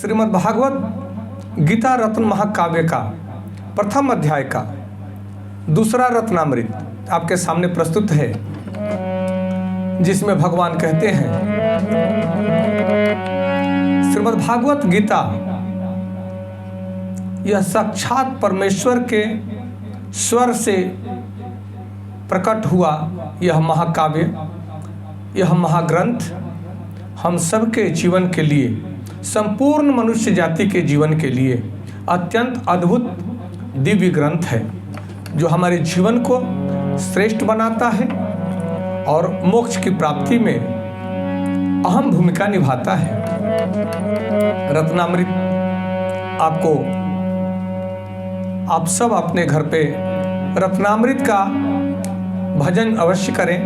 श्रीमद् भागवत गीता रत्न महाकाव्य का प्रथम अध्याय का दूसरा रत्नामृत आपके सामने प्रस्तुत है, जिसमें भगवान कहते हैं, श्रीमद् भागवत गीता यह साक्षात परमेश्वर के स्वर से प्रकट हुआ यह महाकाव्य, यह महाग्रंथ हम सबके जीवन के लिए, संपूर्ण मनुष्य जाति के जीवन के लिए अत्यंत अद्भुत दिव्य ग्रंथ है, जो हमारे जीवन को श्रेष्ठ बनाता है और मोक्ष की प्राप्ति में अहम भूमिका निभाता है। रत्नामृत आपको, आप सब अपने घर पे रत्नामृत का भजन अवश्य करें।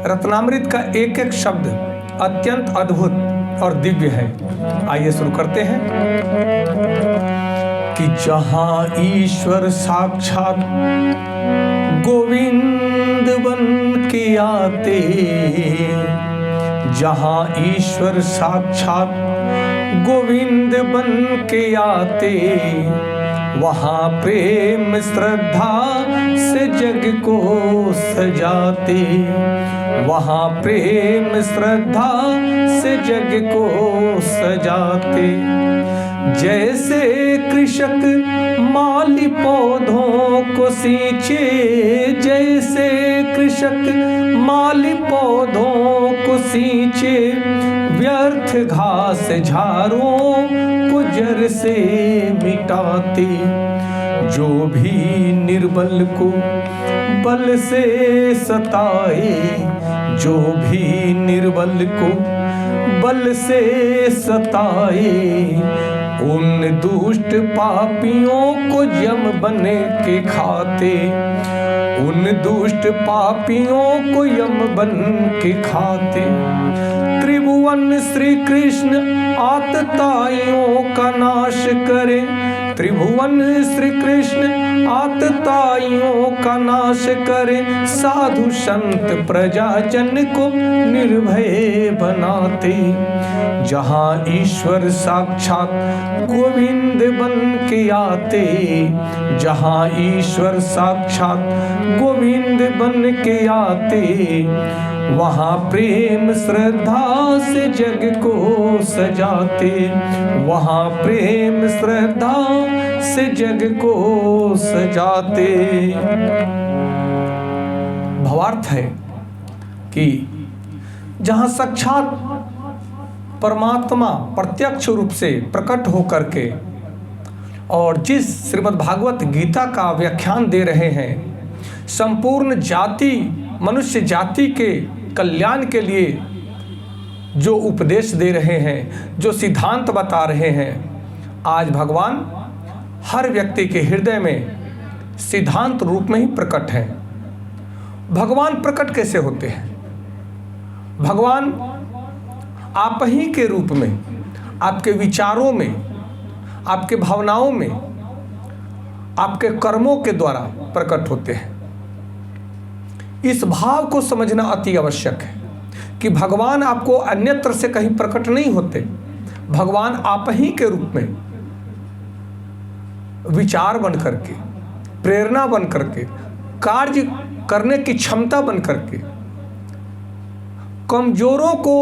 रत्नामृत का एक एक शब्द अत्यंत अद्भुत और दिव्य है। आइए शुरू करते हैं कि जहां ईश्वर साक्षात गोविंद बन के आते, जहां ईश्वर साक्षात गोविंद बन के आते, वहां प्रेम श्रद्धा से जग को सजाते, वहां प्रेम श्रद्धा से जग को सजाते। जैसे कृषक माली पौधों को सींचे, जैसे कृषक माली पौधों को सींचे, व्यर्थ घास झाड़ों को जड़ से मिटाते, जो भी निर्बल को बल से सताए, जो भी निर्बल को बल से सताए, उन दुष्ट पापियों को यम बन के खाते, उन दुष्ट पापियों को यम बन के खाते। त्रिभुवन श्री कृष्ण आतताइयों का नाश करे, त्रिभुवन श्री कृष्ण आतताइयों का नाश करे, साधु संत प्रजाजन को निर्भय बनाते। जहां ईश्वर साक्षात गोविंद बन के आते, जहां ईश्वर साक्षात गोविंद बन के आते, वहां प्रेम श्रद्धा से जग को सजाते, वहां प्रेम श्रद्धा से जग को सजाते। भावार्थ है कि जहां साक्षात परमात्मा प्रत्यक्ष रूप से प्रकट होकर के और जिस श्रीमद् भागवत गीता का व्याख्यान दे रहे हैं, संपूर्ण जाति मनुष्य जाति के कल्याण के लिए जो उपदेश दे रहे हैं, जो सिद्धांत बता रहे हैं, आज भगवान हर व्यक्ति के हृदय में सिद्धांत रूप में ही प्रकट है। भगवान प्रकट कैसे होते हैं? भगवान आप ही के रूप में, आपके विचारों में, आपके भावनाओं में, आपके कर्मों के द्वारा प्रकट होते हैं। इस भाव को समझना अति आवश्यक है कि भगवान आपको अन्यत्र से कहीं प्रकट नहीं होते। भगवान आप ही के रूप में विचार बन करके, प्रेरणा बन करके, कार्य करने की क्षमता बन करके, कमजोरों को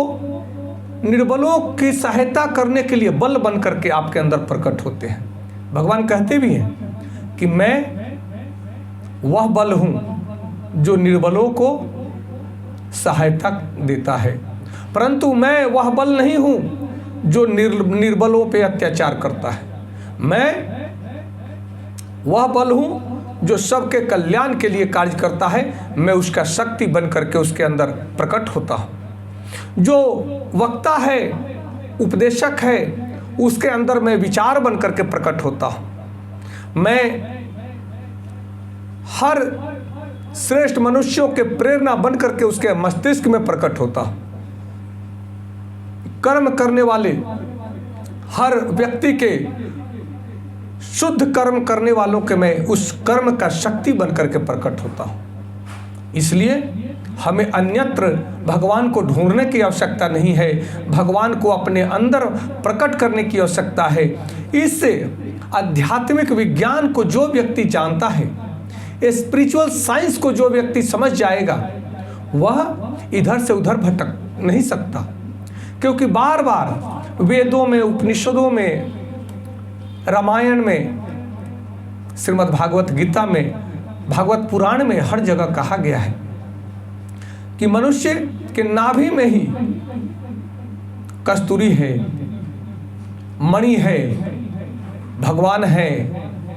निर्बलों की सहायता करने के लिए बल बन करके आपके अंदर प्रकट होते हैं। भगवान कहते भी हैं कि मैं वह बल हूं जो निर्बलों को सहायता देता है, परंतु मैं वह बल नहीं हूं जो निर्बलों पे अत्याचार करता है। मैं वह बल हूं जो सबके कल्याण के लिए कार्य करता है। मैं उसका शक्ति बन करके उसके अंदर प्रकट होता हूं। जो वक्ता है, उपदेशक है, उसके अंदर मैं विचार बन करके प्रकट होता हूं। मैं हर श्रेष्ठ मनुष्यों के प्रेरणा बन करके उसके मस्तिष्क में प्रकट होता हूं। कर्म करने वाले हर व्यक्ति के, शुद्ध कर्म करने वालों के मैं उस कर्म का शक्ति बन करके प्रकट होता हूं। इसलिए हमें अन्यत्र भगवान को ढूंढने की आवश्यकता नहीं है, भगवान को अपने अंदर प्रकट करने की आवश्यकता है। इस आध्यात्मिक विज्ञान को जो व्यक्ति जानता है, स्पिरिचुअल साइंस को जो व्यक्ति समझ जाएगा, वह इधर से उधर भटक नहीं सकता। क्योंकि बार बार वेदों में, उपनिषदों में, रामायण में, श्रीमद् भागवत गीता में, भागवत पुराण में हर जगह कहा गया है कि मनुष्य के नाभि में ही कस्तूरी है, मणि है, भगवान है,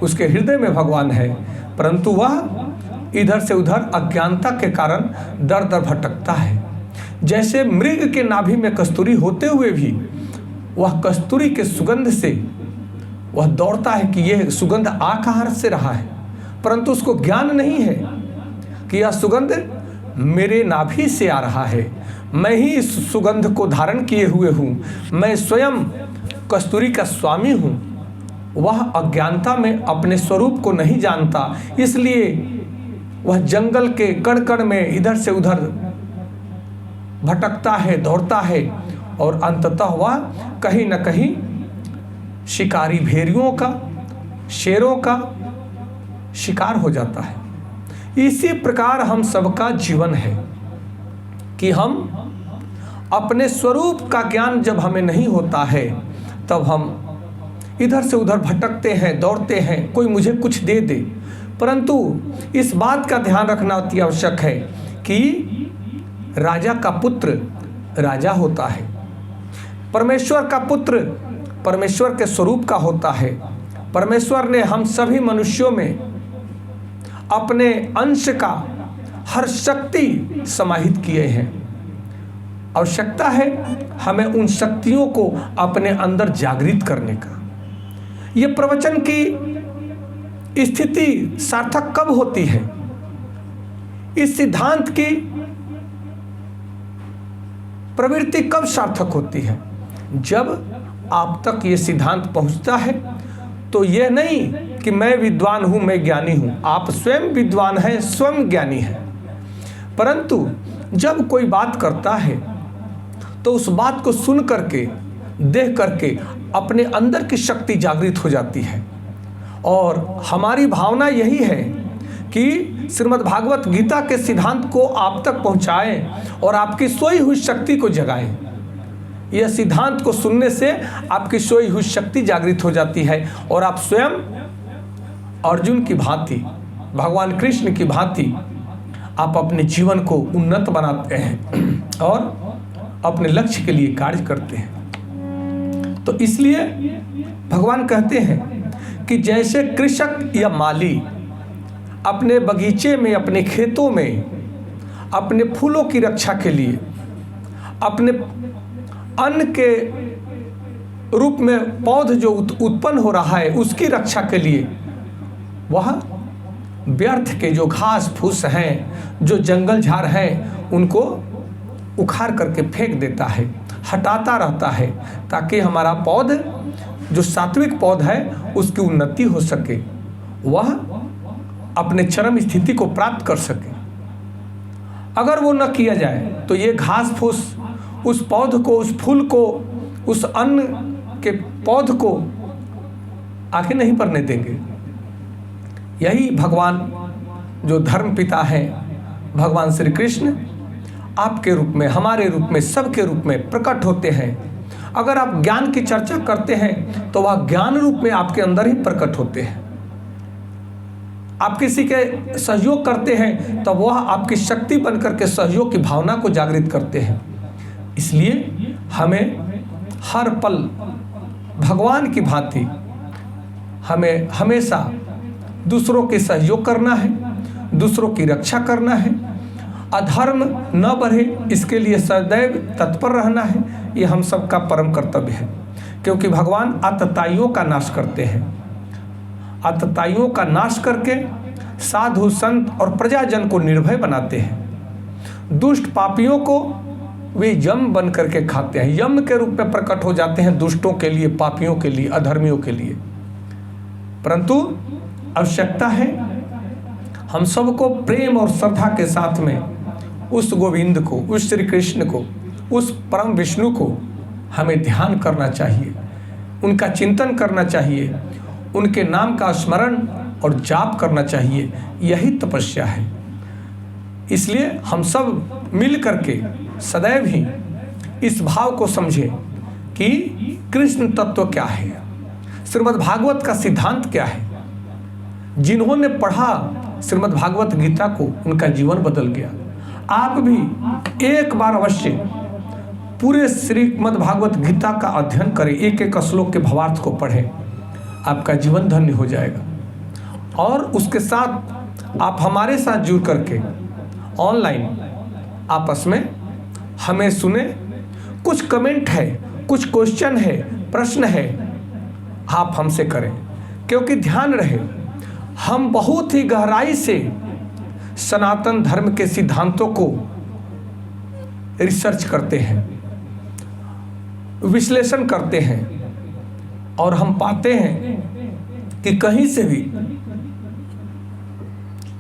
उसके हृदय में भगवान है, परंतु वह इधर से उधर अज्ञानता के कारण दर दर भटकता है। जैसे मृग के नाभि में कस्तूरी होते हुए भी वह कस्तूरी के सुगंध से वह दौड़ता है कि यह सुगंध आ कहाँ से रहा है, परंतु उसको ज्ञान नहीं है कि यह सुगंध मेरे नाभि से आ रहा है, मैं ही इस सुगंध को धारण किए हुए हूँ, मैं स्वयं कस्तूरी का स्वामी हूँ। वह अज्ञानता में अपने स्वरूप को नहीं जानता, इसलिए वह जंगल के कण कण में इधर से उधर भटकता है, दौड़ता है और अंततः वह कहीं न कहीं शिकारी भेड़ियों का, शेरों का शिकार हो जाता है। इसी प्रकार हम सबका जीवन है कि हम अपने स्वरूप का ज्ञान जब हमें नहीं होता है, तब हम इधर से उधर भटकते हैं, दौड़ते हैं, कोई मुझे कुछ दे दे। परंतु इस बात का ध्यान रखना अति आवश्यक है कि राजा का पुत्र राजा होता है, परमेश्वर का पुत्र परमेश्वर के स्वरूप का होता है। परमेश्वर ने हम सभी मनुष्यों में अपने अंश का हर शक्ति समाहित किए हैं। आवश्यकता है हमें उन शक्तियों को अपने अंदर जागृत करने का। ये प्रवचन की स्थिति सार्थक कब होती है? इस सिद्धांत की प्रवृत्ति कब सार्थक होती है? जब आप तक ये सिद्धांत पहुंचता है तो यह नहीं कि मैं विद्वान हूं, मैं ज्ञानी हूं। आप स्वयं विद्वान हैं, स्वयं ज्ञानी हैं, परंतु जब कोई बात करता है तो उस बात को सुन करके, देख करके अपने अंदर की शक्ति जागृत हो जाती है। और हमारी भावना यही है कि श्रीमद् भागवत गीता के सिद्धांत को आप तक पहुंचाएं और आपकी सोई हुई शक्ति को जगाएं। यह सिद्धांत को सुनने से आपकी सोई हुई शक्ति जागृत हो जाती है और आप स्वयं अर्जुन की भांति, भगवान कृष्ण की भांति आप अपने जीवन को उन्नत बनाते हैं और अपने लक्ष्य के लिए कार्य करते हैं। तो इसलिए भगवान कहते हैं कि जैसे कृषक या माली अपने बगीचे में, अपने खेतों में, अपने फूलों की रक्षा के लिए, अपने अन्न के रूप में पौध जो उत्पन्न हो रहा है उसकी रक्षा के लिए वह व्यर्थ के जो घास फूस हैं, जो जंगल झाड़ हैं, उनको उखाड़ करके फेंक देता है, हटाता रहता है, ताकि हमारा पौध जो सात्विक पौध है उसकी उन्नति हो सके, वह अपने चरम स्थिति को प्राप्त कर सके। अगर वो न किया जाए तो ये घास फूस उस पौध को, उस फूल को, उस अन्न के पौध को आगे नहीं बढ़ने देंगे। यही भगवान जो धर्म पिता हैं, भगवान श्री कृष्ण आपके रूप में, हमारे रूप में, सबके रूप में प्रकट होते हैं। अगर आप ज्ञान की चर्चा करते हैं तो वह ज्ञान रूप में आपके अंदर ही प्रकट होते हैं। आप किसी के सहयोग करते हैं तो वह आपकी शक्ति बनकर के सहयोग की भावना को जागृत करते हैं। इसलिए हमें हर पल भगवान की भांति हमें हमेशा दूसरों के सहयोग करना है, दूसरों की रक्षा करना है, अधर्म न बढ़े इसके लिए सदैव तत्पर रहना है। ये हम सबका परम कर्तव्य है, क्योंकि भगवान आतताइयों का नाश करते हैं। आतताइयों का नाश करके साधु संत और प्रजाजन को निर्भय बनाते हैं। दुष्ट पापियों को वे यम बन करके खाते हैं, यम के रूप में प्रकट हो जाते हैं दुष्टों के लिए, पापियों के लिए, अधर्मियों के लिए। परंतु आवश्यकता है हम सबको प्रेम और श्रद्धा के साथ में उस गोविंद को, उस श्री कृष्ण को, उस परम विष्णु को हमें ध्यान करना चाहिए, उनका चिंतन करना चाहिए, उनके नाम का स्मरण और जाप करना चाहिए। यही तपस्या है। इसलिए हम सब मिल करके सदैव ही इस भाव को समझें कि कृष्ण तत्व क्या है, श्रीमद् भागवत का सिद्धांत क्या है। जिन्होंने पढ़ा श्रीमद् भागवत गीता को, उनका जीवन बदल गया। आप भी एक बार अवश्य पूरे श्रीमद् भागवत गीता का अध्ययन करें, एक एक श्लोक के भावार्थ को पढ़ें, आपका जीवन धन्य हो जाएगा। और उसके साथ आप हमारे साथ जुड़ करके ऑनलाइन आपस में हमें सुने। कुछ कमेंट है, कुछ क्वेश्चन है, प्रश्न है, आप हमसे करें, क्योंकि ध्यान रहे हम बहुत ही गहराई से सनातन धर्म के सिद्धांतों को रिसर्च करते हैं, विश्लेषण करते हैं, और हम पाते हैं कि कहीं से भी